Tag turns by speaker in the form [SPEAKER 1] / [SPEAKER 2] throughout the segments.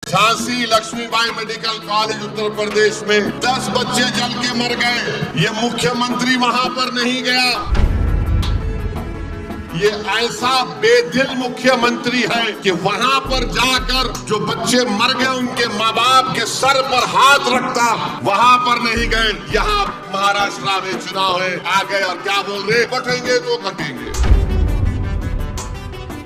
[SPEAKER 1] Jhansi Lakshmibai medical college Uttar Pradesh में 10 बच्चे जल के मर गए। ये मुख्यमंत्री वहां पर नहीं गया। ये ऐसा बेदिल मुख्यमंत्री है कि वहां पर जाकर जो बच्चे मर गए उनके माँ बाप के सर पर हाथ रखता, वहां पर नहीं गए। यहाँ महाराष्ट्र में चुनाव है, आ गए और क्या बोल रहे, बटेंगे तो कटेंगे।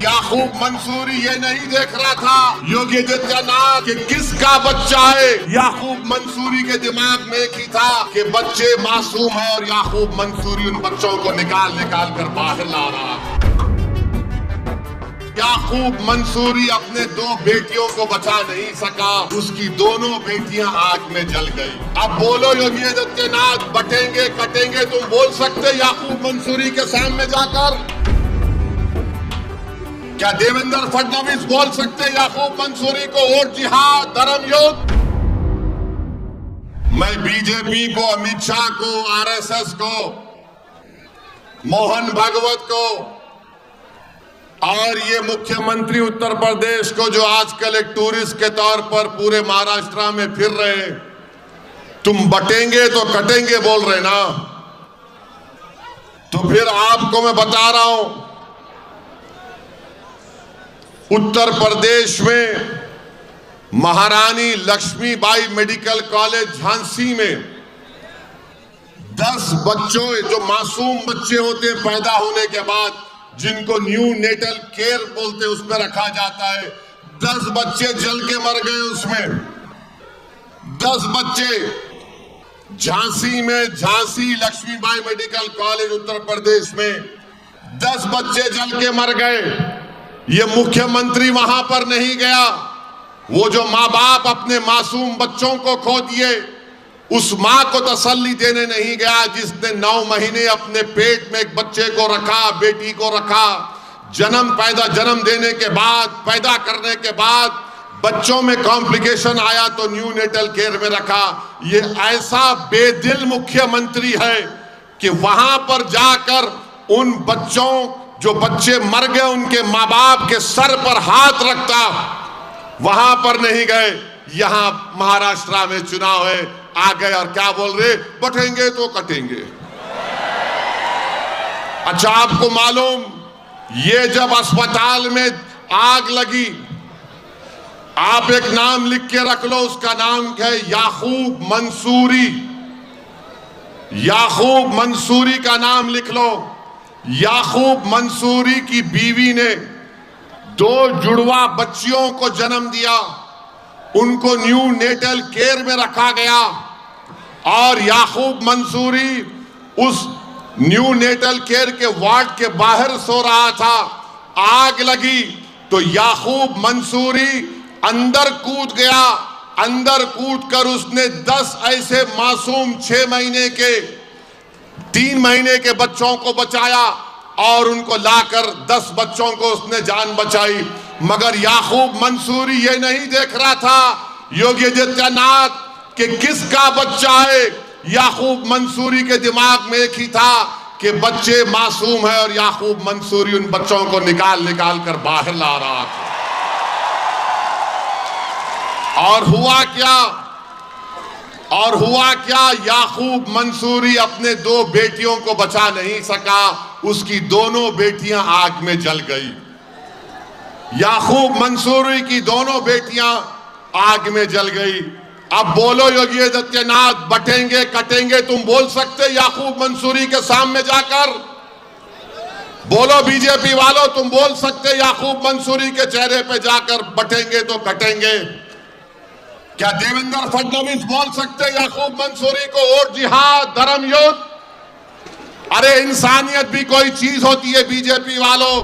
[SPEAKER 1] याकूब मंसूरी ये नहीं देख रहा था योगी आदित्यनाथ कि किसका बच्चा है। याकूब मंसूरी के दिमाग में एक ही था कि बच्चे मासूम है और याकूब मंसूरी उन बच्चों को निकाल कर बाहर ला रहा है। याकूब मंसूरी अपने 2 बेटियों को बचा नहीं सका, उसकी दोनों बेटियां आग में जल गई। अब बोलो योगी आदित्यनाथ, बटेंगे कटेंगे तुम बोल सकते याकूब मंसूरी के सामने जाकर? क्या देवेंद्र फडणवीस बोल सकते याकूब मंसूरी को वोट जिहाद धर्म युद्ध? मैं बीजेपी को, अमित शाह को, आरएसएस को, मोहन भागवत को और ये मुख्यमंत्री उत्तर प्रदेश को जो आजकल एक टूरिस्ट के तौर पर पूरे महाराष्ट्र में फिर रहे हैं, तुम बटेंगे तो कटेंगे बोल रहे ना, तो फिर आपको मैं बता रहा हूं, उत्तर प्रदेश में महारानी लक्ष्मीबाई मेडिकल कॉलेज झांसी में 10 बच्चों, जो मासूम बच्चे होते हैं पैदा होने के बाद, जिनको न्यू नेटल केयर बोलते हैं, उसमें रखा जाता है, 10 बच्चे जल के मर गए। उसमें 10 बच्चे झांसी में, झांसी लक्ष्मीबाई मेडिकल कॉलेज उत्तर प्रदेश में 10 बच्चे जल के मर गए। ये मुख्यमंत्री वहां पर नहीं गया। वो जो माँ बाप अपने मासूम बच्चों को खो दिए, उस माँ को तसल्ली देने नहीं गया जिसने 9 महीने अपने पेट में एक बच्चे को रखा, बेटी को रखा। जन्म देने के बाद, पैदा करने के बाद बच्चों में कॉम्प्लिकेशन आया तो न्यू नेटल केयर में रखा। ये ऐसा बेदिल मुख्यमंत्री है कि वहां पर जाकर उन बच्चों, जो बच्चे मर गए उनके माँ बाप के सर पर हाथ रखता, वहां पर नहीं गए। यहां महाराष्ट्र में चुनाव है, आ गए और क्या बोल रहे, बटेंगे तो कटेंगे। अच्छा, आपको मालूम, ये जब अस्पताल में आग लगी, आप एक नाम लिख के रख लो, उसका नाम है याकूब मंसूरी। याकूब मंसूरी का नाम लिख लो। याकूब मंसूरी की बीवी ने 2 जुड़वा बच्चियों को जन्म दिया, उनको न्यू नेटल केयर में रखा गया और याकूब मंसूरी उस न्यू नेटल केयर के वार्ड के बाहर सो रहा था। आग लगी तो याकूब मंसूरी अंदर कूद गया। अंदर कूदकर उसने 10 ऐसे मासूम 6 महीने के, 3 महीने के बच्चों को बचाया और उनको लाकर 10 बच्चों को उसने जान बचाई। मगर याकूब मंसूरी ये नहीं देख रहा था योगी आदित्यनाथ कि किसका बच्चा है। याकूब मंसूरी के दिमाग में एक ही था कि बच्चे मासूम है और याकूब मंसूरी उन बच्चों को निकाल कर बाहर ला रहा था। और हुआ क्या, याकूब मंसूरी अपने 2 बेटियों को बचा नहीं सका, उसकी दोनों बेटियां आग में जल गई। याकूब मंसूरी की दोनों बेटियां आग में जल गई। अब बोलो योगी आदित्यनाथ, बटेंगे कटेंगे तुम बोल सकते याकूब मंसूरी के सामने जाकर? बोलो बीजेपी वालों, तुम बोल सकते याकूब मंसूरी के चेहरे पे जाकर, बटेंगे तो कटेंगे? क्या देवेंद्र फडणवीस बोल सकते याकूब मंसूरी को वोट जिहाद धर्म युद्ध? अरे इंसानियत भी कोई चीज होती है बीजेपी वालों।